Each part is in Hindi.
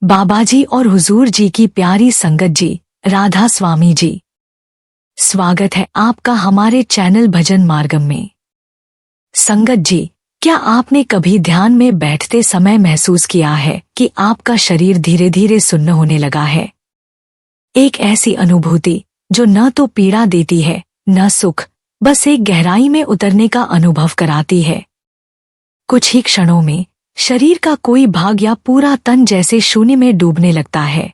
बाबाजी और हुजूर जी की प्यारी संगत जी, राधा स्वामी जी, स्वागत है आपका हमारे चैनल भजन मार्गम में। संगत जी, क्या आपने कभी ध्यान में बैठते समय महसूस किया है कि आपका शरीर धीरे धीरे सुन्न होने लगा है? एक ऐसी अनुभूति जो न तो पीड़ा देती है न सुख, बस एक गहराई में उतरने का अनुभव कराती है। कुछ ही क्षणों में शरीर का कोई भाग या पूरा तन जैसे शून्य में डूबने लगता है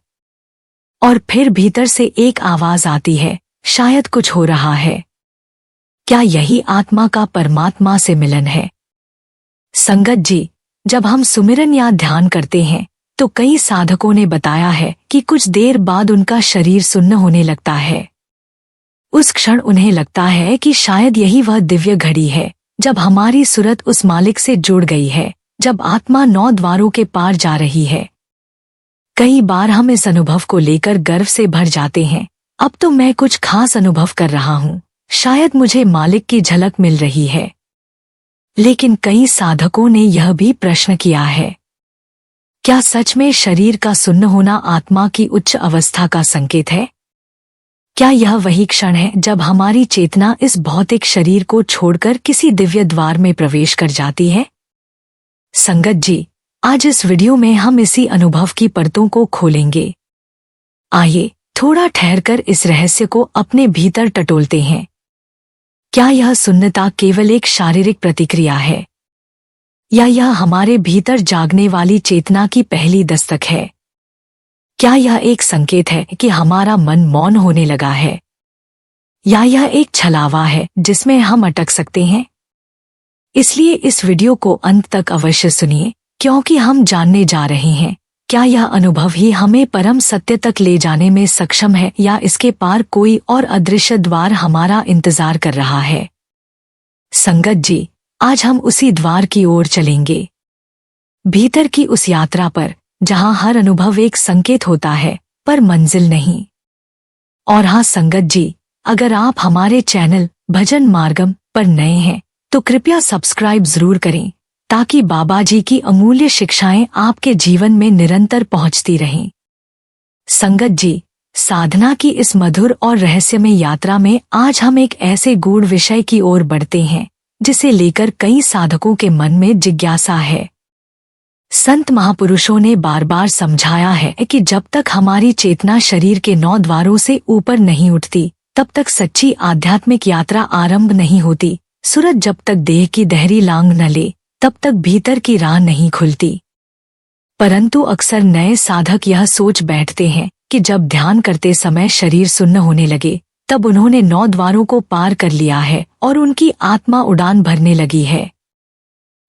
और फिर भीतर से एक आवाज आती है, शायद कुछ हो रहा है। क्या यही आत्मा का परमात्मा से मिलन है? संगत जी, जब हम सुमिरन या ध्यान करते हैं तो कई साधकों ने बताया है कि कुछ देर बाद उनका शरीर सुन्न होने लगता है। उस क्षण उन्हें लगता है कि शायद यही वह दिव्य घड़ी है जब हमारी सुरत उस मालिक से जुड़ गई है, जब आत्मा 9 द्वारों के पार जा रही है। कई बार हम इस अनुभव को लेकर गर्व से भर जाते हैं, अब तो मैं कुछ खास अनुभव कर रहा हूँ, शायद मुझे मालिक की झलक मिल रही है। लेकिन कई साधकों ने यह भी प्रश्न किया है, क्या सच में शरीर का सुन्न होना आत्मा की उच्च अवस्था का संकेत है? क्या यह वही क्षण है जब हमारी चेतना इस भौतिक शरीर को छोड़कर किसी दिव्य द्वार में प्रवेश कर जाती है? संगत जी, आज इस वीडियो में हम इसी अनुभव की परतों को खोलेंगे। आइए थोड़ा ठहरकर इस रहस्य को अपने भीतर टटोलते हैं। क्या यह सुन्नता केवल एक शारीरिक प्रतिक्रिया है, या यह हमारे भीतर जागने वाली चेतना की पहली दस्तक है? क्या यह एक संकेत है कि हमारा मन मौन होने लगा है, या यह एक छलावा है जिसमें हम अटक सकते हैं? इसलिए इस वीडियो को अंत तक अवश्य सुनिए, क्योंकि हम जानने जा रहे हैं क्या यह अनुभव ही हमें परम सत्य तक ले जाने में सक्षम है, या इसके पार कोई और अदृश्य द्वार हमारा इंतजार कर रहा है। संगत जी, आज हम उसी द्वार की ओर चलेंगे, भीतर की उस यात्रा पर जहां हर अनुभव एक संकेत होता है पर मंजिल नहीं। और हाँ संगत जी, अगर आप हमारे चैनल भजन मार्गम पर नए हैं तो कृपया सब्सक्राइब जरूर करें, ताकि बाबाजी की अमूल्य शिक्षाएं आपके जीवन में निरंतर पहुंचती रहें। संगत जी, साधना की इस मधुर और रहस्यमय यात्रा में आज हम एक ऐसे गूढ़ विषय की ओर बढ़ते हैं जिसे लेकर कई साधकों के मन में जिज्ञासा है। संत महापुरुषों ने बार बार समझाया है कि जब तक हमारी चेतना शरीर के 9 द्वारों से ऊपर नहीं उठती, तब तक सच्ची आध्यात्मिक यात्रा आरंभ नहीं होती। सूरज जब तक देह की दहरी लांग न ले, तब तक भीतर की राह नहीं खुलती। परंतु अक्सर नए साधक यह सोच बैठते हैं कि जब ध्यान करते समय शरीर सुन्न होने लगे, तब उन्होंने 9 द्वारों को पार कर लिया है और उनकी आत्मा उड़ान भरने लगी है।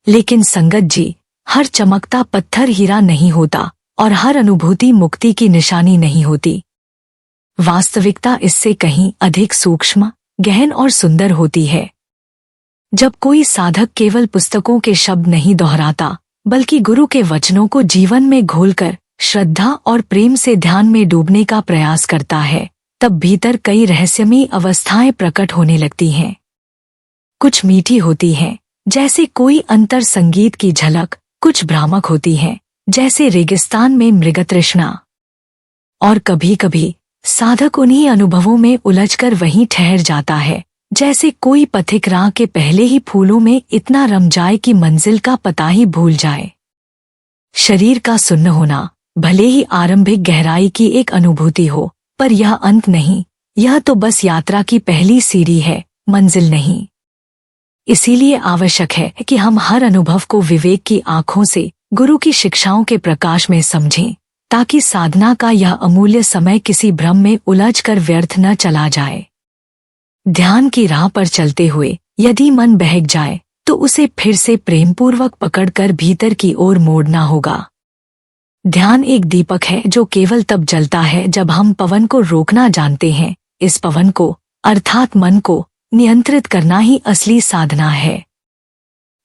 लेकिन संगत जी, हर चमकता पत्थर हीरा नहीं होता और हर अनुभूति मुक्ति की निशानी नहीं होती। वास्तविकता इससे कहीं अधिक सूक्ष्म, गहन और सुंदर होती है। जब कोई साधक केवल पुस्तकों के शब्द नहीं दोहराता, बल्कि गुरु के वचनों को जीवन में घोलकर श्रद्धा और प्रेम से ध्यान में डूबने का प्रयास करता है, तब भीतर कई रहस्यमयी अवस्थाएं प्रकट होने लगती हैं। कुछ मीठी होती हैं, जैसे कोई अंतर संगीत की झलक, कुछ भ्रामक होती हैं, जैसे रेगिस्तान में मृगतृष्णा, और कभी कभी साधक उन्हीं अनुभवों में उलझकर वहीं ठहर जाता है, जैसे कोई पथिक राह के पहले ही फूलों में इतना रम जाए कि मंजिल का पता ही भूल जाए। शरीर का सुन्न होना भले ही आरंभिक गहराई की एक अनुभूति हो, पर यह अंत नहीं, यह तो बस यात्रा की पहली सीढ़ी है, मंजिल नहीं। इसीलिए आवश्यक है कि हम हर अनुभव को विवेक की आंखों से, गुरु की शिक्षाओं के प्रकाश में समझें, ताकि साधना का यह अमूल्य समय किसी भ्रम में उलझकर व्यर्थ न चला जाए। ध्यान की राह पर चलते हुए यदि मन बहक जाए तो उसे फिर से प्रेमपूर्वक पकड़कर भीतर की ओर मोड़ना होगा। ध्यान एक दीपक है जो केवल तब जलता है जब हम पवन को रोकना जानते हैं। इस पवन को, अर्थात मन को, नियंत्रित करना ही असली साधना है।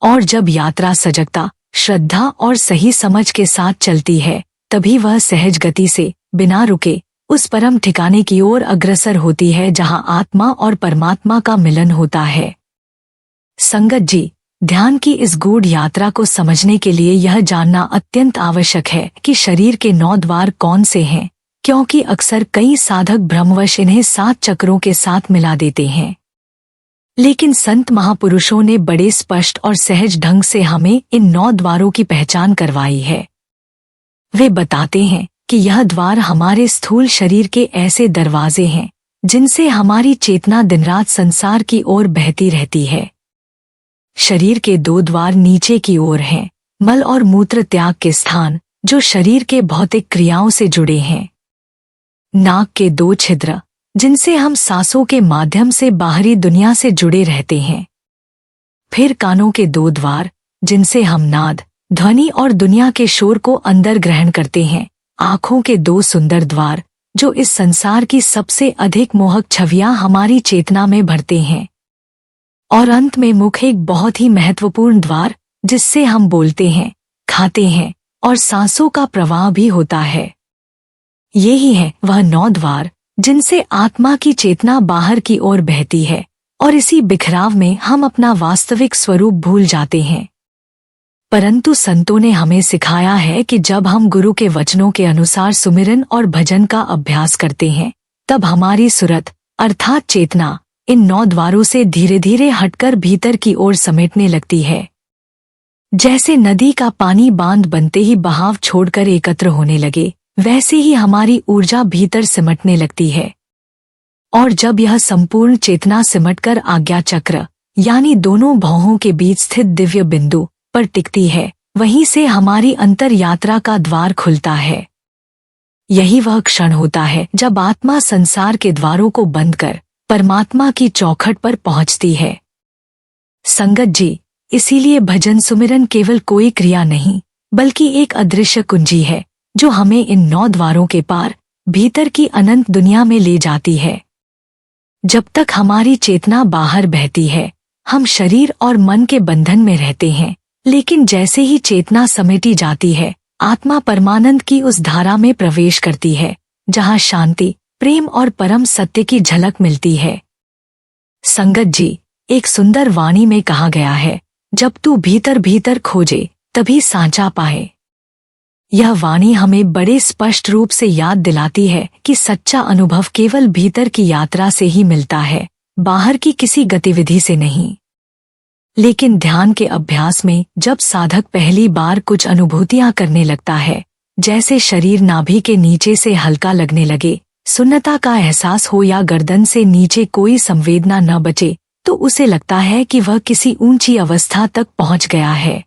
और जब यात्रा सजगता, श्रद्धा और सही समझ के साथ चलती है, तभी वह सहज गति से, बिना रुके, उस परम ठिकाने की ओर अग्रसर होती है जहां आत्मा और परमात्मा का मिलन होता है। संगत जी, ध्यान की इस गूढ़ यात्रा को समझने के लिए यह जानना अत्यंत आवश्यक है कि शरीर के 9 द्वार कौन से हैं, क्योंकि अक्सर कई साधक भ्रमवश इन्हें 7 चक्रों के साथ मिला देते हैं। लेकिन संत महापुरुषों ने बड़े स्पष्ट और सहज ढंग से हमें इन 9 द्वारों की पहचान करवाई है। वे बताते हैं कि यह द्वार हमारे स्थूल शरीर के ऐसे दरवाजे हैं जिनसे हमारी चेतना दिन रात संसार की ओर बहती रहती है। शरीर के 2 द्वार नीचे की ओर हैं, मल और मूत्र त्याग के स्थान, जो शरीर के भौतिक क्रियाओं से जुड़े हैं। नाक के 2 छिद्र, जिनसे हम सांसों के माध्यम से बाहरी दुनिया से जुड़े रहते हैं। फिर कानों के 2 द्वार, जिनसे हम नाद, ध्वनि और दुनिया के शोर को अंदर ग्रहण करते हैं। आँखों के 2 सुंदर द्वार, जो इस संसार की सबसे अधिक मोहक छवियां हमारी चेतना में भरते हैं। और अंत में मुख, एक बहुत ही महत्वपूर्ण द्वार, जिससे हम बोलते हैं, खाते हैं और सांसों का प्रवाह भी होता है। यही है वह 9 द्वार जिनसे आत्मा की चेतना बाहर की ओर बहती है, और इसी बिखराव में हम अपना वास्तविक स्वरूप भूल जाते हैं। परंतु संतों ने हमें सिखाया है कि जब हम गुरु के वचनों के अनुसार सुमिरन और भजन का अभ्यास करते हैं, तब हमारी सुरत अर्थात चेतना इन 9 द्वारों से धीरे धीरे हटकर भीतर की ओर समेटने लगती है। जैसे नदी का पानी बांध बनते ही बहाव छोड़कर एकत्र होने लगे, वैसे ही हमारी ऊर्जा भीतर सिमटने लगती है। और जब यह संपूर्ण चेतना सिमटकर आज्ञा चक्र यानी दोनों भौहों के बीच स्थित दिव्य बिंदु पर टिकती है, वहीं से हमारी अंतर यात्रा का द्वार खुलता है। यही वह क्षण होता है जब आत्मा संसार के द्वारों को बंद कर परमात्मा की चौखट पर पहुंचती है। संगत जी, इसीलिए भजन सुमिरन केवल कोई क्रिया नहीं, बल्कि एक अदृश्य कुंजी है जो हमें इन 9 द्वारों के पार भीतर की अनंत दुनिया में ले जाती है। जब तक हमारी चेतना बाहर बहती है, हम शरीर और मन के बंधन में रहते हैं, लेकिन जैसे ही चेतना समेटी जाती है, आत्मा परमानंद की उस धारा में प्रवेश करती है, जहाँ शांति, प्रेम और परम सत्य की झलक मिलती है। संगत जी, एक सुंदर वाणी में कहा गया है, जब तू भीतर भीतर खोजे तभी सांचा पाए। यह वाणी हमें बड़े स्पष्ट रूप से याद दिलाती है कि सच्चा अनुभव केवल भीतर की यात्रा से ही मिलता है, बाहर की किसी गतिविधि से नहीं। लेकिन ध्यान के अभ्यास में जब साधक पहली बार कुछ अनुभूतियां करने लगता है, जैसे शरीर नाभि के नीचे से हल्का लगने लगे, सुन्नता का एहसास हो या गर्दन से नीचे कोई संवेदना न बचे, तो उसे लगता है कि वह किसी ऊंची अवस्था तक पहुंच गया है।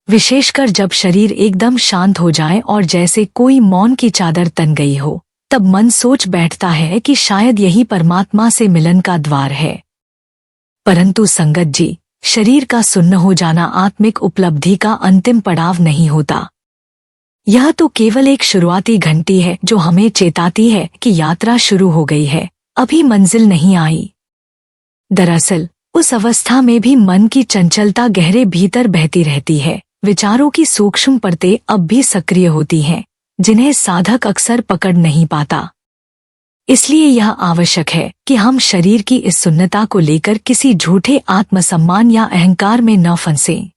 विशेषकर जब शरीर एकदम शांत हो जाए और जैसे कोई मौन की चादर तन गई हो, तब मन सोच बैठता है कि शायद यही परमात्मा से मिलन का द्वार है। परंतु संगत जी, शरीर का सुन्न हो जाना आत्मिक उपलब्धि का अंतिम पड़ाव नहीं होता। यह तो केवल एक शुरुआती घंटी है जो हमें चेताती है कि यात्रा शुरू हो गई है, अभी मंजिल नहीं आई। दरअसल उस अवस्था में भी मन की चंचलता गहरे भीतर बहती रहती है, विचारों की सूक्ष्म परतें अब भी सक्रिय होती हैं, जिन्हें साधक अक्सर पकड़ नहीं पाता। इसलिए यह आवश्यक है कि हम शरीर की इस सुन्नता को लेकर किसी झूठे आत्मसम्मान या अहंकार में न फंसें।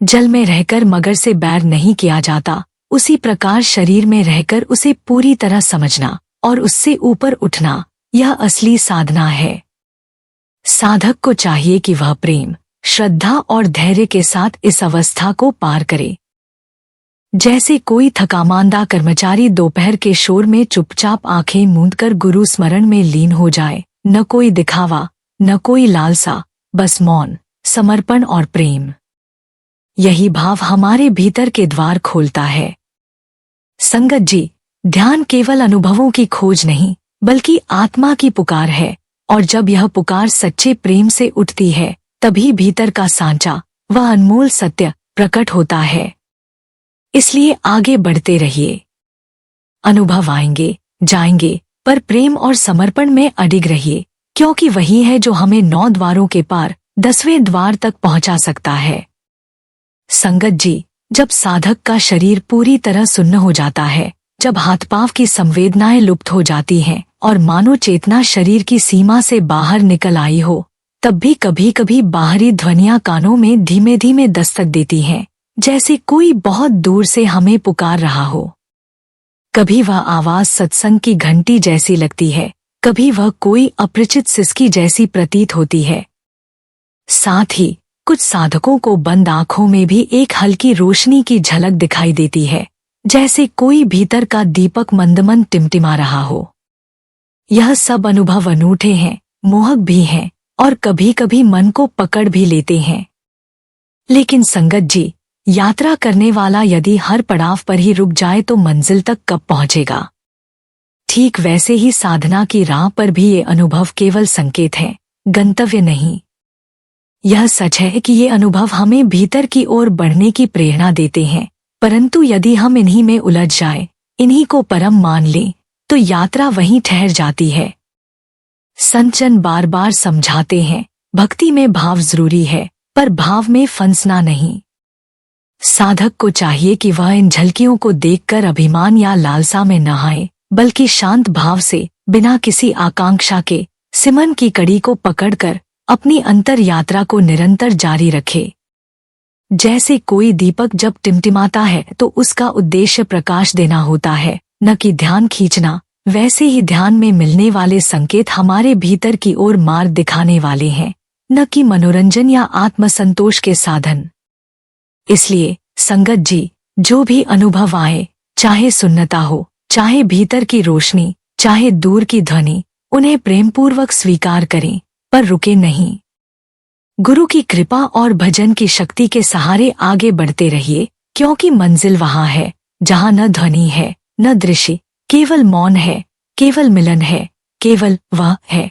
जल में रहकर मगर से बैर नहीं किया जाता, उसी प्रकार शरीर में रहकर उसे पूरी तरह समझना और उससे ऊपर उठना, यह असली साधना है। साधक को चाहिए कि वह प्रेम, श्रद्धा और धैर्य के साथ इस अवस्था को पार करे। जैसे कोई थकामांदा कर्मचारी दोपहर के शोर में चुपचाप आंखें मूंदकर गुरु स्मरण में लीन हो जाए, न कोई दिखावा, न कोई लालसा, बस मौन, समर्पण और प्रेम। यही भाव हमारे भीतर के द्वार खोलता है। संगत जी, ध्यान केवल अनुभवों की खोज नहीं, बल्कि आत्मा की पुकार है, और जब यह पुकार सच्चे प्रेम से उठती है, तभी भीतर का सांचा, वह अनमोल सत्य प्रकट होता है। इसलिए आगे बढ़ते रहिए। अनुभव आएंगे, जाएंगे, पर प्रेम और समर्पण में अडिग रहिए, क्योंकि वही है जो हमें 9 द्वारों के पार 10वें द्वार तक पहुंचा सकता है। संगत जी, जब साधक का शरीर पूरी तरह सुन्न हो जाता है, जब हाथ पांव की संवेदनाएं लुप्त हो जाती हैं और मानो चेतना शरीर की सीमा से बाहर निकल आई हो, तब भी कभी कभी बाहरी ध्वनियां कानों में धीमे धीमे दस्तक देती हैं, जैसे कोई बहुत दूर से हमें पुकार रहा हो। कभी वह आवाज सत्संग की घंटी जैसी लगती है, कभी वह कोई अपरिचित सिसकी जैसी प्रतीत होती है। साथ ही कुछ साधकों को बंद आंखों में भी एक हल्की रोशनी की झलक दिखाई देती है, जैसे कोई भीतर का दीपक मंदमंद टिमटिमा रहा हो। यह सब अनुभव अनूठे हैं, मोहक भी हैं और कभी कभी मन को पकड़ भी लेते हैं। लेकिन संगत जी, यात्रा करने वाला यदि हर पड़ाव पर ही रुक जाए तो मंजिल तक कब पहुंचेगा? ठीक वैसे ही साधना की राह पर भी ये अनुभव केवल संकेत है, गंतव्य नहीं। यह सच है कि ये अनुभव हमें भीतर की ओर बढ़ने की प्रेरणा देते हैं, परंतु यदि हम इन्हीं में उलझ जाएं, इन्हीं को परम मान लें, तो यात्रा वहीं ठहर जाती है। संतजन बार बार समझाते हैं, भक्ति में भाव जरूरी है, पर भाव में फंसना नहीं। साधक को चाहिए कि वह इन झलकियों को देखकर अभिमान या लालसा में न आए, बल्कि शांत भाव से, बिना किसी आकांक्षा के, सिमरन की कड़ी को पकड़कर अपनी अंतर यात्रा को निरंतर जारी रखे। जैसे कोई दीपक जब टिमटिमाता है तो उसका उद्देश्य प्रकाश देना होता है, न कि ध्यान खींचना, वैसे ही ध्यान में मिलने वाले संकेत हमारे भीतर की ओर मार्ग दिखाने वाले हैं, न कि मनोरंजन या आत्मसंतोष के साधन। इसलिए संगत जी, जो भी अनुभव आए, चाहे सुन्नता हो, चाहे भीतर की रोशनी, चाहे दूर की ध्वनि, उन्हें प्रेमपूर्वक स्वीकार करें, पर रुके नहीं। गुरु की कृपा और भजन की शक्ति के सहारे आगे बढ़ते रहिए, क्योंकि मंजिल वहां है जहां न ध्वनि है, न दृश्य, केवल मौन है, केवल मिलन है, केवल वह है।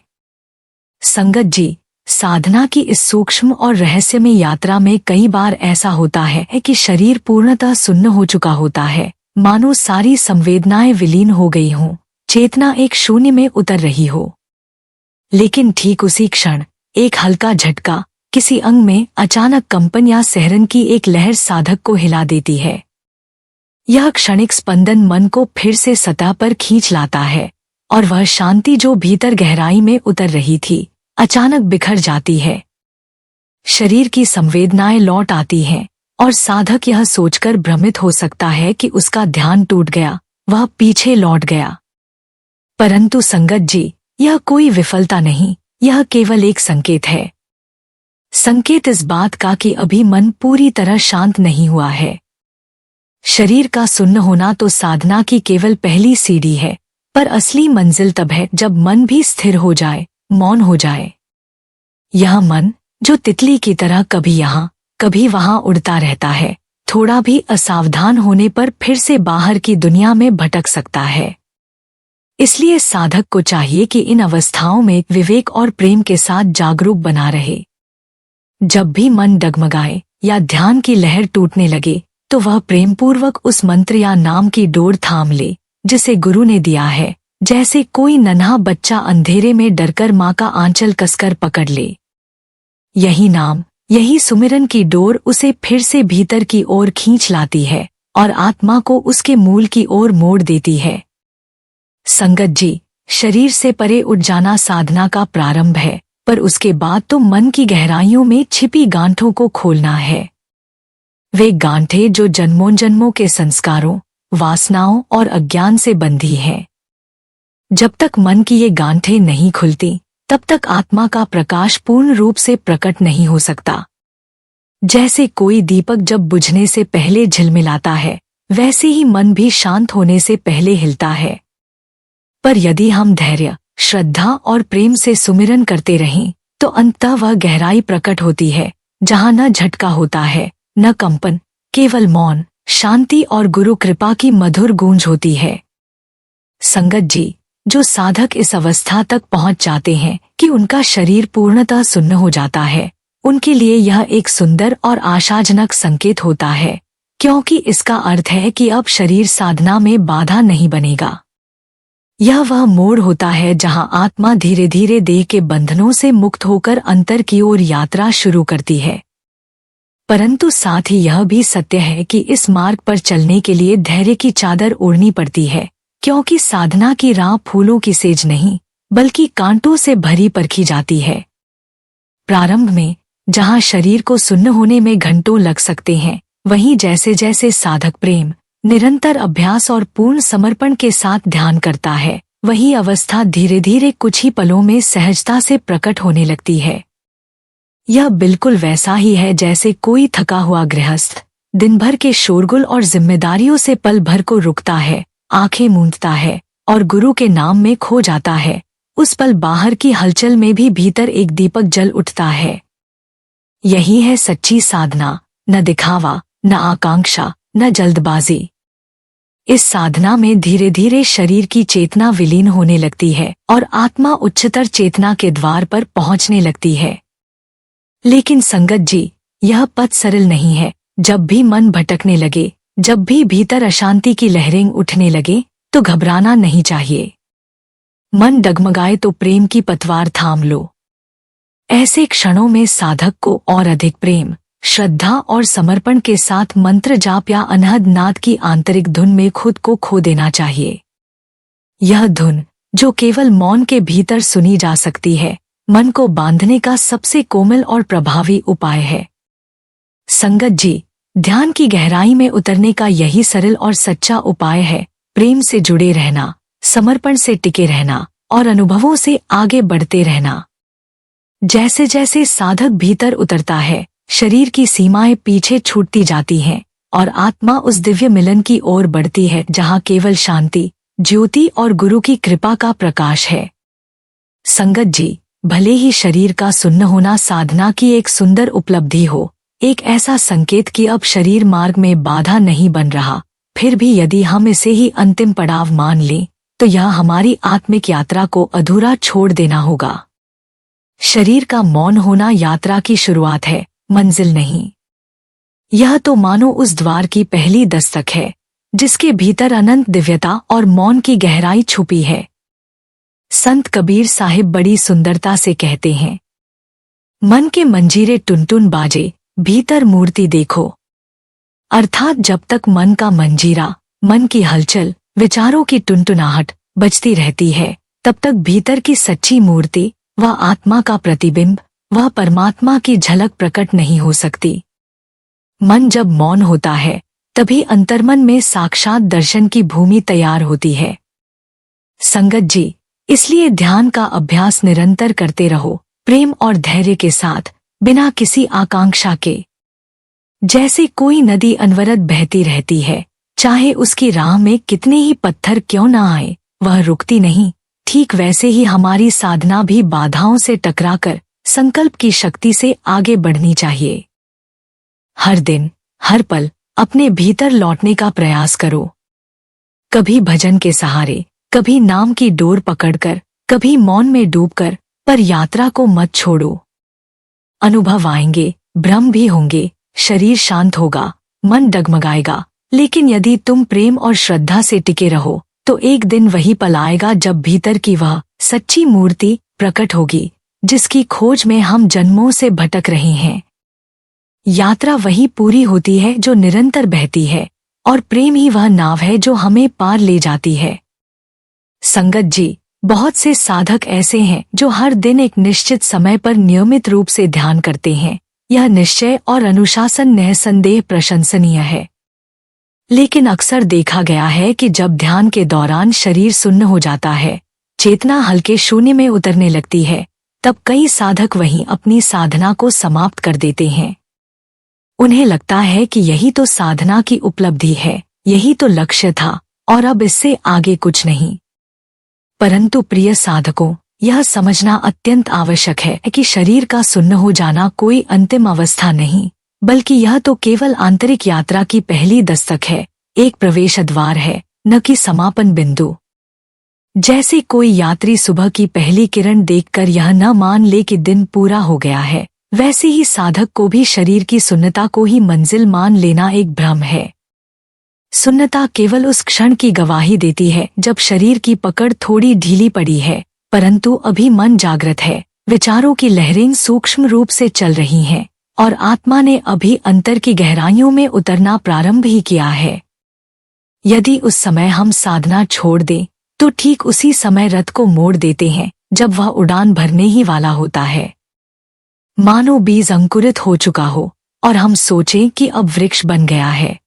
संगत जी, साधना की इस सूक्ष्म और रहस्यमय यात्रा में कई बार ऐसा होता है कि शरीर पूर्णतः सुन्न हो चुका होता है, मानो सारी संवेदनाएं विलीन हो गई हों, चेतना एक शून्य में उतर रही हो। लेकिन ठीक उसी क्षण एक हल्का झटका, किसी अंग में अचानक कंपन या सहरन की एक लहर साधक को हिला देती है। यह क्षणिक स्पंदन मन को फिर से सतह पर खींच लाता है, और वह शांति जो भीतर गहराई में उतर रही थी, अचानक बिखर जाती है। शरीर की संवेदनाएं लौट आती हैं, और साधक यह सोचकर भ्रमित हो सकता है कि उसका ध्यान टूट गया, वह पीछे लौट गया। परंतु संगत जी, यह कोई विफलता नहीं, यह केवल एक संकेत है। संकेत इस बात का कि अभी मन पूरी तरह शांत नहीं हुआ है। शरीर का सुन्न होना तो साधना की केवल पहली सीढ़ी है, पर असली मंजिल तब है जब मन भी स्थिर हो जाए, मौन हो जाए। यह मन, जो तितली की तरह कभी यहाँ कभी वहां उड़ता रहता है, थोड़ा भी असावधान होने पर फिर से बाहर की दुनिया में भटक सकता है। इसलिए साधक को चाहिए कि इन अवस्थाओं में विवेक और प्रेम के साथ जागरूक बना रहे। जब भी मन डगमगाए या ध्यान की लहर टूटने लगे, तो वह प्रेमपूर्वक उस मंत्र या नाम की डोर थाम ले, जिसे गुरु ने दिया है, जैसे कोई नन्हा बच्चा अंधेरे में डरकर माँ का आंचल कसकर पकड़ ले। यही नाम, यही सुमिरन की डोर उसे फिर से भीतर की ओर खींच लाती है और आत्मा को उसके मूल की ओर मोड़ देती है। संगत जी, शरीर से परे उठ जाना साधना का प्रारंभ है, पर उसके बाद तो मन की गहराइयों में छिपी गांठों को खोलना है। वे गांठें जो जन्मों जन्मों के संस्कारों, वासनाओं और अज्ञान से बंधी हैं। जब तक मन की ये गांठें नहीं खुलती, तब तक आत्मा का प्रकाश पूर्ण रूप से प्रकट नहीं हो सकता। जैसे कोई दीपक जब बुझने से पहले झिलमिलाता है, वैसे ही मन भी शांत होने से पहले हिलता है। पर यदि हम धैर्य, श्रद्धा और प्रेम से सुमिरन करते रहें, तो अंततः वह गहराई प्रकट होती है, जहां न झटका होता है, न कंपन, केवल मौन, शांति और गुरु कृपा की मधुर गूंज होती है। संगत जी, जो साधक इस अवस्था तक पहुंच जाते हैं कि उनका शरीर पूर्णतः सुन्न हो जाता है, उनके लिए यह एक सुंदर और आशाजनक संकेत होता है, क्योंकि इसका अर्थ है कि अब शरीर साधना में बाधा नहीं बनेगा। यह वह मोड़ होता है जहां आत्मा धीरे धीरे देह के बंधनों से मुक्त होकर अंतर की ओर यात्रा शुरू करती है। परंतु साथ ही यह भी सत्य है कि इस मार्ग पर चलने के लिए धैर्य की चादर ओढ़नी पड़ती है, क्योंकि साधना की राह फूलों की सेज नहीं, बल्कि कांटों से भरी परखी जाती है। प्रारंभ में जहाँ शरीर को सुन्न होने में घंटों लग सकते हैं, वहीं जैसे जैसे साधक प्रेम, निरंतर अभ्यास और पूर्ण समर्पण के साथ ध्यान करता है, वही अवस्था धीरे धीरे कुछ ही पलों में सहजता से प्रकट होने लगती है। यह बिल्कुल वैसा ही है जैसे कोई थका हुआ गृहस्थ दिन भर के शोरगुल और जिम्मेदारियों से पल भर को रुकता है, आंखें मूंदता है और गुरु के नाम में खो जाता है। उस पल बाहर की हलचल में भी भीतर एक दीपक जल उठता है। यही है सच्ची साधना, न दिखावा, न आकांक्षा, न जल्दबाजी। इस साधना में धीरे धीरे शरीर की चेतना विलीन होने लगती है और आत्मा उच्चतर चेतना के द्वार पर पहुंचने लगती है। लेकिन संगत जी, यह पथ सरल नहीं है। जब भी मन भटकने लगे, जब भी भीतर अशांति की लहरें उठने लगे, तो घबराना नहीं चाहिए। मन डगमगाए तो प्रेम की पतवार थाम लो। ऐसे क्षणों में साधक को और अधिक प्रेम, श्रद्धा और समर्पण के साथ मंत्र जाप या अनहद नाद की आंतरिक धुन में खुद को खो देना चाहिए। यह धुन, जो केवल मौन के भीतर सुनी जा सकती है, मन को बांधने का सबसे कोमल और प्रभावी उपाय है। संगत जी, ध्यान की गहराई में उतरने का यही सरल और सच्चा उपाय है प्रेम से जुड़े रहना, समर्पण से टिके रहना और अनुभवों से आगे बढ़ते रहना। जैसे जैसे साधक भीतर उतरता है, शरीर की सीमाएं पीछे छूटती जाती हैं और आत्मा उस दिव्य मिलन की ओर बढ़ती है जहां केवल शांति, ज्योति और गुरु की कृपा का प्रकाश है। संगत जी, भले ही शरीर का सुन्न होना साधना की एक सुंदर उपलब्धि हो, एक ऐसा संकेत कि अब शरीर मार्ग में बाधा नहीं बन रहा, फिर भी यदि हम इसे ही अंतिम पड़ाव मान लें, तो यह हमारी आत्मिक यात्रा को अधूरा छोड़ देना होगा। शरीर का मौन होना यात्रा की शुरुआत है, मंजिल नहीं। यह तो मानो उस द्वार की पहली दस्तक है, जिसके भीतर अनंत दिव्यता और मौन की गहराई छुपी है। संत कबीर साहिब बड़ी सुंदरता से कहते हैं, मन के मंजीरे टुनटुन बाजे, भीतर मूर्ति देखो। अर्थात जब तक मन का मंजीरा, मन की हलचल, विचारों की टुनटुनाहट बजती रहती है, तब तक भीतर की सच्ची मूर्ति, वह आत्मा का प्रतिबिंब, वह परमात्मा की झलक प्रकट नहीं हो सकती। मन जब मौन होता है, तभी अंतर्मन में साक्षात दर्शन की भूमि तैयार होती है। संगत जी, इसलिए ध्यान का अभ्यास निरंतर करते रहो, प्रेम और धैर्य के साथ, बिना किसी आकांक्षा के। जैसे कोई नदी अनवरत बहती रहती है, चाहे उसकी राह में कितने ही पत्थर क्यों न आए, वह रुकती नहीं। ठीक वैसे ही हमारी साधना भी बाधाओं से टकराकर संकल्प की शक्ति से आगे बढ़नी चाहिए। हर दिन, हर पल अपने भीतर लौटने का प्रयास करो। कभी भजन के सहारे, कभी नाम की डोर पकड़कर, कभी मौन में डूबकर, पर यात्रा को मत छोड़ो। अनुभव आएंगे, भ्रम भी होंगे, शरीर शांत होगा, मन डगमगाएगा, लेकिन यदि तुम प्रेम और श्रद्धा से टिके रहो, तो एक दिन वही पल आएगा जब भीतर की वह सच्ची मूर्ति प्रकट होगी, जिसकी खोज में हम जन्मों से भटक रहे हैं। यात्रा वही पूरी होती है जो निरंतर बहती है, और प्रेम ही वह नाव है जो हमें पार ले जाती है। संगत जी, बहुत से साधक ऐसे हैं जो हर दिन एक निश्चित समय पर नियमित रूप से ध्यान करते हैं। यह निश्चय और अनुशासन निःसंदेह प्रशंसनीय है। लेकिन अक्सर देखा गया है कि जब ध्यान के दौरान शरीर सुन्न हो जाता है, चेतना हल्के शून्य में उतरने लगती है, तब कई साधक वहीं अपनी साधना को समाप्त कर देते हैं। उन्हें लगता है कि यही तो साधना की उपलब्धि है, यही तो लक्ष्य था, और अब इससे आगे कुछ नहीं। परंतु प्रिय साधकों, यह समझना अत्यंत आवश्यक है कि शरीर का सुन्न हो जाना कोई अंतिम अवस्था नहीं, बल्कि यह तो केवल आंतरिक यात्रा की पहली दस्तक है, एक प्रवेश द्वार है, न कि समापन बिंदु। जैसे कोई यात्री सुबह की पहली किरण देखकर यह न मान ले कि दिन पूरा हो गया है, वैसे ही साधक को भी शरीर की सुन्नता को ही मंजिल मान लेना एक भ्रम है। सुन्नता केवल उस क्षण की गवाही देती है जब शरीर की पकड़ थोड़ी ढीली पड़ी है, परंतु अभी मन जागृत है, विचारों की लहरें सूक्ष्म रूप से चल रही हैं, और आत्मा ने अभी अंतर की गहराइयों में उतरना प्रारंभ ही किया है। यदि उस समय हम साधना छोड़ दें, तो ठीक उसी समय रथ को मोड़ देते हैं जब वह उड़ान भरने ही वाला होता है। मानो बीज अंकुरित हो चुका हो और हम सोचें कि अब वृक्ष बन गया है।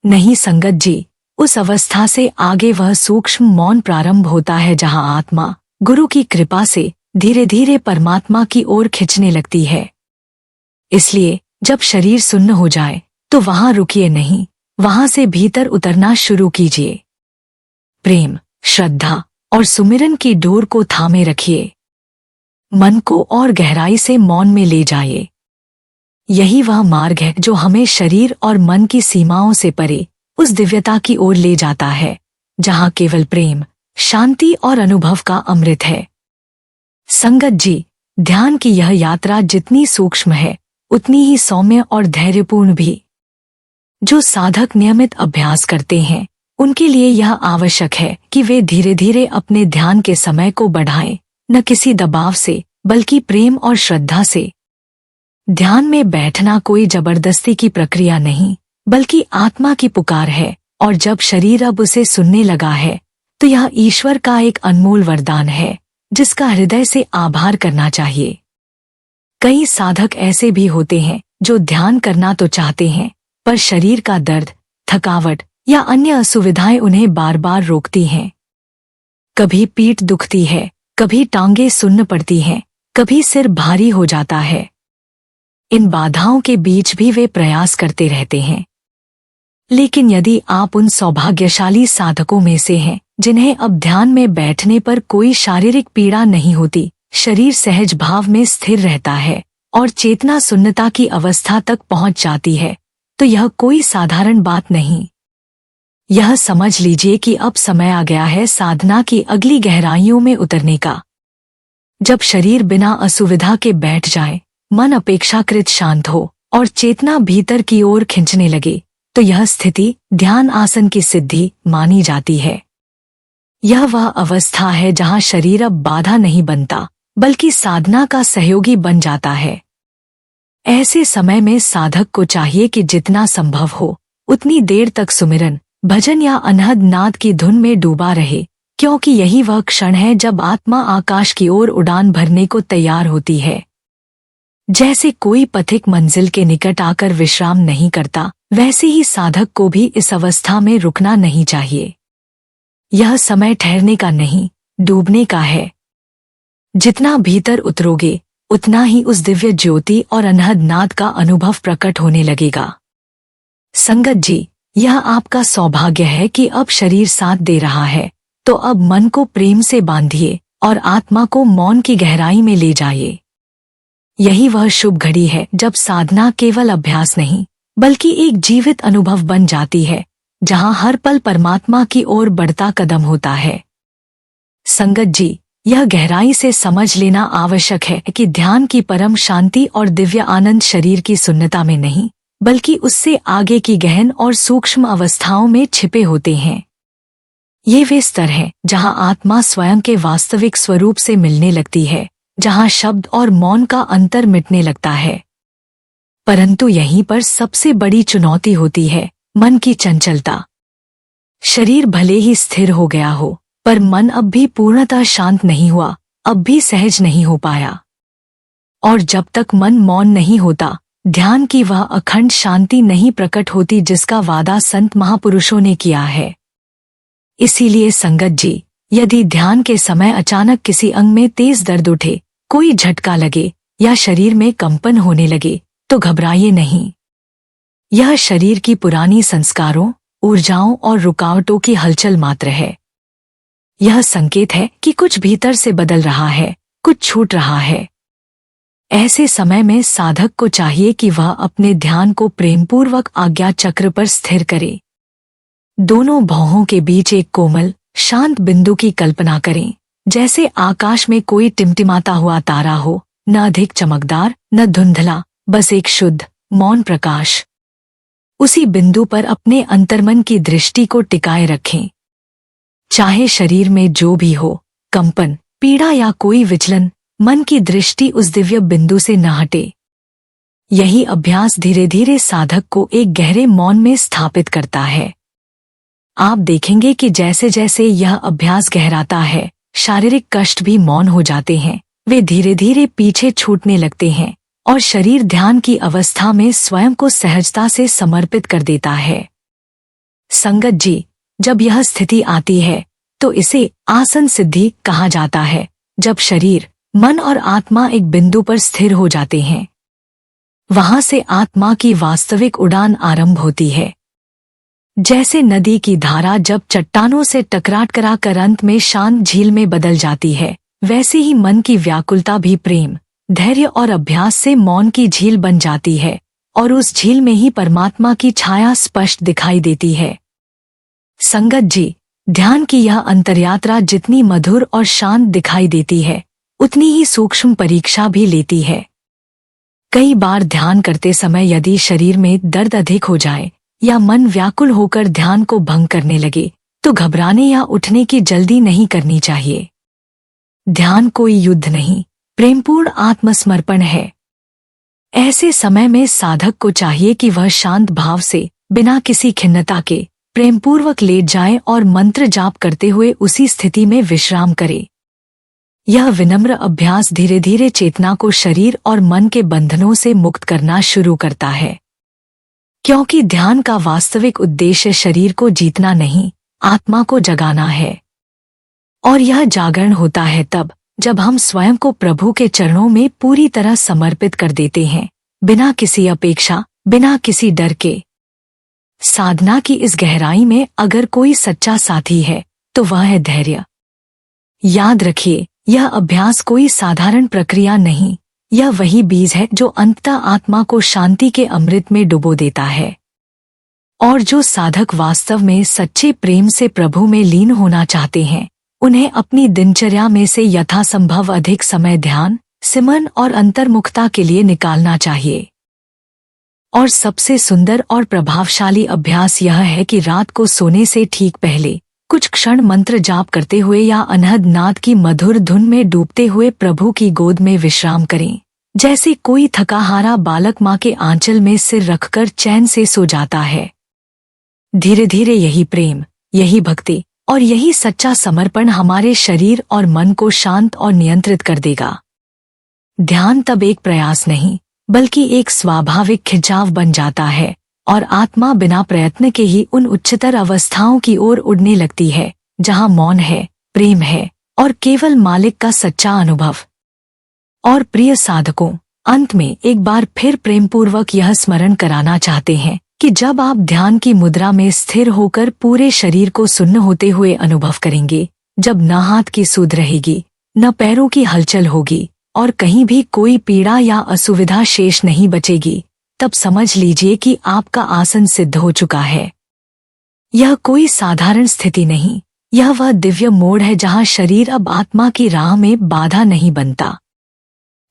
नहीं संगत जी, उस अवस्था से आगे वह सूक्ष्म मौन प्रारंभ होता है जहां आत्मा गुरु की कृपा से धीरे धीरे परमात्मा की ओर खिंचने लगती है। इसलिए जब शरीर सुन्न हो जाए तो वहां रुकिए नहीं, वहां से भीतर उतरना शुरू कीजिए। प्रेम, श्रद्धा और सुमिरन की डोर को थामे रखिए। मन को और गहराई से मौन में ले जाइए। यही वह मार्ग है जो हमें शरीर और मन की सीमाओं से परे उस दिव्यता की ओर ले जाता है जहां केवल प्रेम, शांति और अनुभव का अमृत है। संगत जी, ध्यान की यह यात्रा जितनी सूक्ष्म है उतनी ही सौम्य और धैर्यपूर्ण भी। जो साधक नियमित अभ्यास करते हैं उनके लिए यह आवश्यक है कि वे धीरे धीरे अपने ध्यान के समय को बढ़ाएं, न किसी दबाव से बल्कि प्रेम और श्रद्धा से। ध्यान में बैठना कोई जबरदस्ती की प्रक्रिया नहीं बल्कि आत्मा की पुकार है, और जब शरीर अब उसे सुनने लगा है तो यह ईश्वर का एक अनमोल वरदान है जिसका हृदय से आभार करना चाहिए। कई साधक ऐसे भी होते हैं जो ध्यान करना तो चाहते हैं पर शरीर का दर्द, थकावट या अन्य असुविधाएं उन्हें बार बार रोकती हैं। कभी पीठ दुखती है, कभी टांगें सुन्न पड़ती हैं, कभी सिर भारी हो जाता है। इन बाधाओं के बीच भी वे प्रयास करते रहते हैं। लेकिन यदि आप उन सौभाग्यशाली साधकों में से हैं जिन्हें अब ध्यान में बैठने पर कोई शारीरिक पीड़ा नहीं होती, शरीर सहज भाव में स्थिर रहता है और चेतना सुन्नता की अवस्था तक पहुंच जाती है, तो यह कोई साधारण बात नहीं। यह समझ लीजिए कि अब समय आ गया है साधना की अगली गहराइयों में उतरने का। जब शरीर बिना असुविधा के बैठ जाए, मन अपेक्षाकृत शांत हो और चेतना भीतर की ओर खिंचने लगे, तो यह स्थिति ध्यान आसन की सिद्धि मानी जाती है। यह वह अवस्था है जहां शरीर अब बाधा नहीं बनता बल्कि साधना का सहयोगी बन जाता है। ऐसे समय में साधक को चाहिए कि जितना संभव हो उतनी देर तक सुमिरन, भजन या अनहद नाद की धुन में डूबा रहे, क्योंकि यही वह क्षण है जब आत्मा आकाश की ओर उड़ान भरने को तैयार होती है। जैसे कोई पथिक मंजिल के निकट आकर विश्राम नहीं करता, वैसे ही साधक को भी इस अवस्था में रुकना नहीं चाहिए। यह समय ठहरने का नहीं, डूबने का है। जितना भीतर उतरोगे उतना ही उस दिव्य ज्योति और अनहद नाद का अनुभव प्रकट होने लगेगा। संगत जी, यह आपका सौभाग्य है कि अब शरीर साथ दे रहा है, तो अब मन को प्रेम से बांधिए और आत्मा को मौन की गहराई में ले जाइए। यही वह शुभ घड़ी है जब साधना केवल अभ्यास नहीं बल्कि एक जीवित अनुभव बन जाती है, जहां हर पल परमात्मा की ओर बढ़ता कदम होता है। संगत जी, यह गहराई से समझ लेना आवश्यक है कि ध्यान की परम शांति और दिव्य आनंद शरीर की सुन्नता में नहीं बल्कि उससे आगे की गहन और सूक्ष्म अवस्थाओं में छिपे होते हैं। ये वे स्तर हैं जहां आत्मा स्वयं के वास्तविक स्वरूप से मिलने लगती है, जहां शब्द और मौन का अंतर मिटने लगता है। परंतु यहीं पर सबसे बड़ी चुनौती होती है मन की चंचलता। शरीर भले ही स्थिर हो गया हो, पर मन अब भी पूर्णतः शांत नहीं हुआ, अब भी सहज नहीं हो पाया। और जब तक मन मौन नहीं होता, ध्यान की वह अखंड शांति नहीं प्रकट होती जिसका वादा संत महापुरुषों ने किया है। इसीलिए संगत जी, यदि ध्यान के समय अचानक किसी अंग में तेज दर्द उठे, कोई झटका लगे या शरीर में कंपन होने लगे, तो घबराइए नहीं। यह शरीर की पुरानी संस्कारों, ऊर्जाओं और रुकावटों की हलचल मात्र है। यह संकेत है कि कुछ भीतर से बदल रहा है, कुछ छूट रहा है। ऐसे समय में साधक को चाहिए कि वह अपने ध्यान को प्रेमपूर्वक आज्ञा चक्र पर स्थिर करे। दोनों भौहों के बीच एक कोमल, शांत बिंदु की कल्पना करें, जैसे आकाश में कोई टिमटिमाता हुआ तारा हो, न अधिक चमकदार न धुंधला, बस एक शुद्ध, मौन प्रकाश। उसी बिंदु पर अपने अंतर्मन की दृष्टि को टिकाए रखें। चाहे शरीर में जो भी हो, कंपन, पीड़ा या कोई विचलन, मन की दृष्टि उस दिव्य बिंदु से न हटे। यही अभ्यास धीरे धीरे साधक को एक गहरे मौन में स्थापित करता है। आप देखेंगे कि जैसे जैसे यह अभ्यास गहराता है, शारीरिक कष्ट भी मौन हो जाते हैं वे धीरे धीरे पीछे छूटने लगते हैं और शरीर ध्यान की अवस्था में स्वयं को सहजता से समर्पित कर देता है। संगत जी, जब यह स्थिति आती है तो इसे आसन सिद्धि कहा जाता है। जब शरीर, मन और आत्मा एक बिंदु पर स्थिर हो जाते हैं, वहां से आत्मा की वास्तविक उड़ान आरंभ होती है। जैसे नदी की धारा जब चट्टानों से टकरा कर अंत में शांत झील में बदल जाती है, वैसे ही मन की व्याकुलता भी प्रेम, धैर्य और अभ्यास से मौन की झील बन जाती है और उस झील में ही परमात्मा की छाया स्पष्ट दिखाई देती है। संगत जी, ध्यान की यह अंतर्यात्रा जितनी मधुर और शांत दिखाई देती है, उतनी ही सूक्ष्म परीक्षा भी लेती है। कई बार ध्यान करते समय यदि शरीर में दर्द अधिक हो जाए या मन व्याकुल होकर ध्यान को भंग करने लगे, तो घबराने या उठने की जल्दी नहीं करनी चाहिए। ध्यान कोई युद्ध नहीं, प्रेमपूर्ण आत्मसमर्पण है। ऐसे समय में साधक को चाहिए कि वह शांत भाव से, बिना किसी खिन्नता के, प्रेमपूर्वक लेट जाए और मंत्र जाप करते हुए उसी स्थिति में विश्राम करे। यह विनम्र अभ्यास धीरे धीरे चेतना को शरीर और मन के बंधनों से मुक्त करना शुरू करता है, क्योंकि ध्यान का वास्तविक उद्देश्य शरीर को जीतना नहीं, आत्मा को जगाना है। और यह जागरण होता है तब जब हम स्वयं को प्रभु के चरणों में पूरी तरह समर्पित कर देते हैं, बिना किसी अपेक्षा, बिना किसी डर के। साधना की इस गहराई में अगर कोई सच्चा साथी है तो वह है धैर्य। याद रखिए, यह अभ्यास कोई साधारण प्रक्रिया नहीं, यह वही बीज है जो अंततः आत्मा को शांति के अमृत में डुबो देता है। और जो साधक वास्तव में सच्चे प्रेम से प्रभु में लीन होना चाहते हैं, उन्हें अपनी दिनचर्या में से यथासंभव अधिक समय ध्यान, सिमरन और अंतर्मुखता के लिए निकालना चाहिए। और सबसे सुंदर और प्रभावशाली अभ्यास यह है कि रात को सोने से ठीक पहले कुछ क्षण मंत्र जाप करते हुए या अनहद नाद की मधुर धुन में डूबते हुए प्रभु की गोद में विश्राम करें, जैसे कोई थकाहारा बालक माँ के आंचल में सिर रखकर चैन से सो जाता है। धीरे धीरे यही प्रेम, यही भक्ति और यही सच्चा समर्पण हमारे शरीर और मन को शांत और नियंत्रित कर देगा। ध्यान तब एक प्रयास नहीं, बल्कि एक स्वाभाविक खिंचाव बन जाता है और आत्मा बिना प्रयत्न के ही उन उच्चतर अवस्थाओं की ओर उड़ने लगती है, जहां मौन है, प्रेम है और केवल मालिक का सच्चा अनुभव। और प्रिय साधकों, अंत में एक बार फिर प्रेमपूर्वक यह स्मरण कराना चाहते हैं कि जब आप ध्यान की मुद्रा में स्थिर होकर पूरे शरीर को सुन्न होते हुए अनुभव करेंगे, जब न हाथ की सूध रहेगी, न पैरों की हलचल होगी और कहीं भी कोई पीड़ा या असुविधा शेष नहीं बचेगी, तब समझ लीजिए कि आपका आसन सिद्ध हो चुका है। यह कोई साधारण स्थिति नहीं, यह वह दिव्य मोड़ है जहां शरीर अब आत्मा की राह में बाधा नहीं बनता।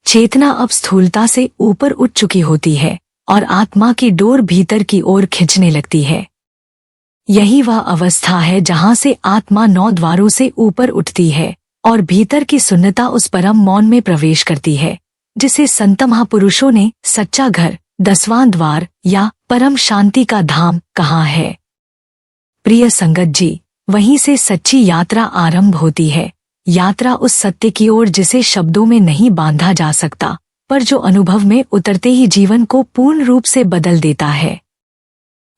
चेतना अब स्थूलता से ऊपर उठ चुकी होती है और आत्मा की डोर भीतर की ओर खींचने लगती है। यही वह अवस्था है जहां से आत्मा 9 द्वारों से ऊपर उठती है और भीतर की सुन्नता उस परम मौन में प्रवेश करती है, जिसे संत महापुरुषों ने सच्चा घर, 10वां द्वार या परम शांति का धाम कहा है। प्रिय संगत जी, वहीं से सच्ची यात्रा आरंभ होती है, यात्रा उस सत्य की ओर जिसे शब्दों में नहीं बांधा जा सकता, पर जो अनुभव में उतरते ही जीवन को पूर्ण रूप से बदल देता है।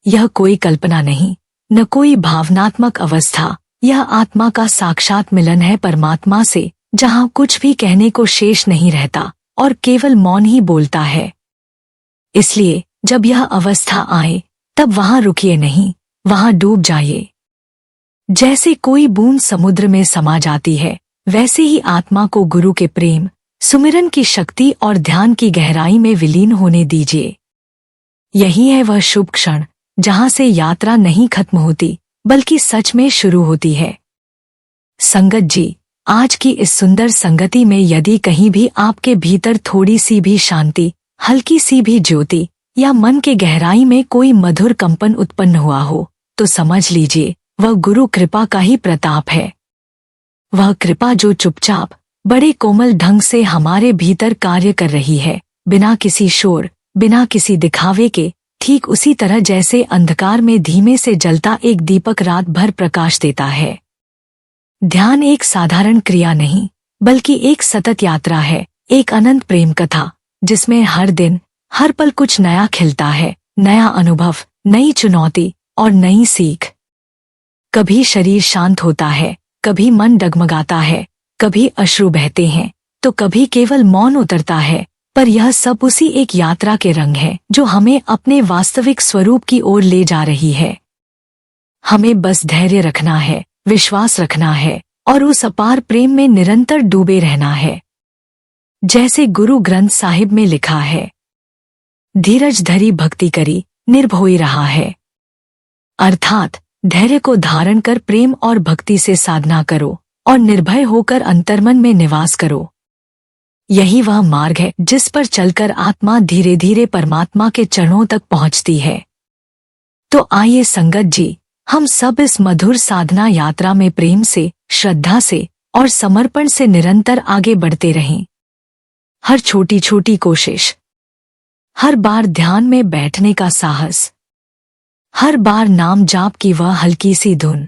यह कोई कल्पना नहीं, न कोई भावनात्मक अवस्था, यह आत्मा का साक्षात मिलन है परमात्मा से, जहां कुछ भी कहने को शेष नहीं रहता और केवल मौन ही बोलता है। इसलिए जब यह अवस्था आए, तब वहां रुकिए नहीं, वहां डूब जाइए। जैसे कोई बूंद समुद्र में समा जाती है, वैसे ही आत्मा को गुरु के प्रेम, सुमिरन की शक्ति और ध्यान की गहराई में विलीन होने दीजिए। यही है वह शुभ क्षण जहां से यात्रा नहीं खत्म होती, बल्कि सच में शुरू होती है। संगत जी, आज की इस सुंदर संगति में यदि कहीं भी आपके भीतर थोड़ी सी भी शांति, हल्की सी भी ज्योति या मन के गहराई में कोई मधुर कंपन उत्पन्न हुआ हो, तो समझ लीजिए वह गुरु कृपा का ही प्रताप है। वह कृपा जो चुपचाप, बड़े कोमल ढंग से हमारे भीतर कार्य कर रही है, बिना किसी शोर, बिना किसी दिखावे के, ठीक उसी तरह जैसे अंधकार में धीमे से जलता एक दीपक रात भर प्रकाश देता है। ध्यान एक साधारण क्रिया नहीं, बल्कि एक सतत यात्रा है, एक अनंत प्रेम कथा, जिसमें हर दिन हर पल कुछ नया खिलता है, नया अनुभव, नई चुनौती और नई सीख। कभी शरीर शांत होता है, कभी मन डगमगाता है, कभी अश्रु बहते हैं, तो कभी केवल मौन उतरता है, पर यह सब उसी एक यात्रा के रंग है जो हमें अपने वास्तविक स्वरूप की ओर ले जा रही है। हमें बस धैर्य रखना है, विश्वास रखना है और उस अपार प्रेम में निरंतर डूबे रहना है। जैसे गुरु ग्रंथ साहिब में लिखा है, धीरज धरी भक्ति करी निर्भोई रहा है। अर्थात धैर्य को धारण कर प्रेम और भक्ति से साधना करो और निर्भय होकर अंतर्मन में निवास करो। यही वह मार्ग है जिस पर चलकर आत्मा धीरे धीरे परमात्मा के चरणों तक पहुंचती है। तो आइए संगत जी, हम सब इस मधुर साधना यात्रा में प्रेम से, श्रद्धा से और समर्पण से निरंतर आगे बढ़ते रहें। हर छोटी छोटी कोशिश, हर बार ध्यान में बैठने का साहस, हर बार नाम जाप की वह हल्की सी धुन,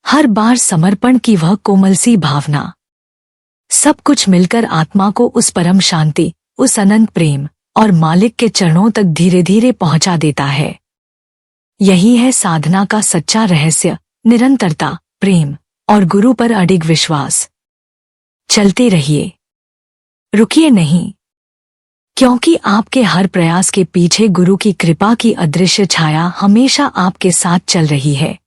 हर बार समर्पण की वह कोमल सी भावना, सब कुछ मिलकर आत्मा को उस परम शांति, उस अनंत प्रेम और मालिक के चरणों तक धीरे धीरे पहुंचा देता है। यही है साधना का सच्चा रहस्य, निरंतरता, प्रेम और गुरु पर अडिग विश्वास। चलते रहिए, रुकिए नहीं, क्योंकि आपके हर प्रयास के पीछे गुरु की कृपा की अदृश्य छाया हमेशा आपके साथ चल रही है।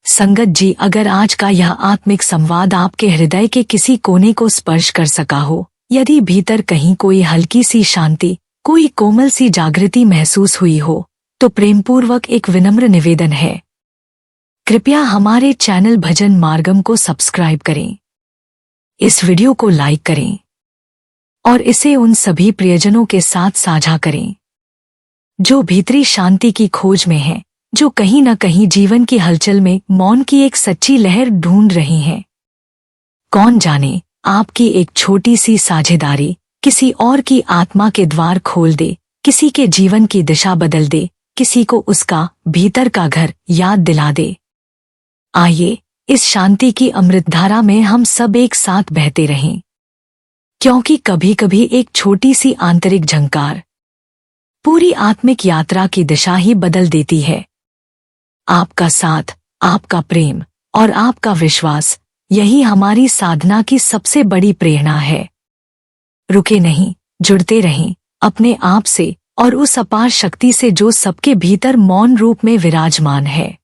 संगत जी, अगर आज का यह आत्मिक संवाद आपके हृदय के किसी कोने को स्पर्श कर सका हो, यदि भीतर कहीं कोई हल्की सी शांति, कोई कोमल सी जागृति महसूस हुई हो, तो प्रेमपूर्वक एक विनम्र निवेदन है, कृपया हमारे चैनल भजन मार्गम को सब्सक्राइब करें, इस वीडियो को लाइक करें और इसे उन सभी प्रियजनों के साथ साझा करें जो भीतरी शांति की खोज में हैं, जो कहीं न कहीं जीवन की हलचल में मौन की एक सच्ची लहर ढूंढ रही हैं। कौन जाने, आपकी एक छोटी सी साझेदारी किसी और की आत्मा के द्वार खोल दे, किसी के जीवन की दिशा बदल दे, किसी को उसका भीतर का घर याद दिला दे। आइए इस शांति की अमृतधारा में हम सब एक साथ बहते रहें, क्योंकि कभी कभी एक छोटी सी आंतरिक झंकार पूरी आत्मिक यात्रा की दिशा ही बदल देती है। आपका साथ, आपका प्रेम और आपका विश्वास, यही हमारी साधना की सबसे बड़ी प्रेरणा है। रुके नहीं, जुड़ते रहें अपने आप से और उस अपार शक्ति से जो सबके भीतर मौन रूप में विराजमान है।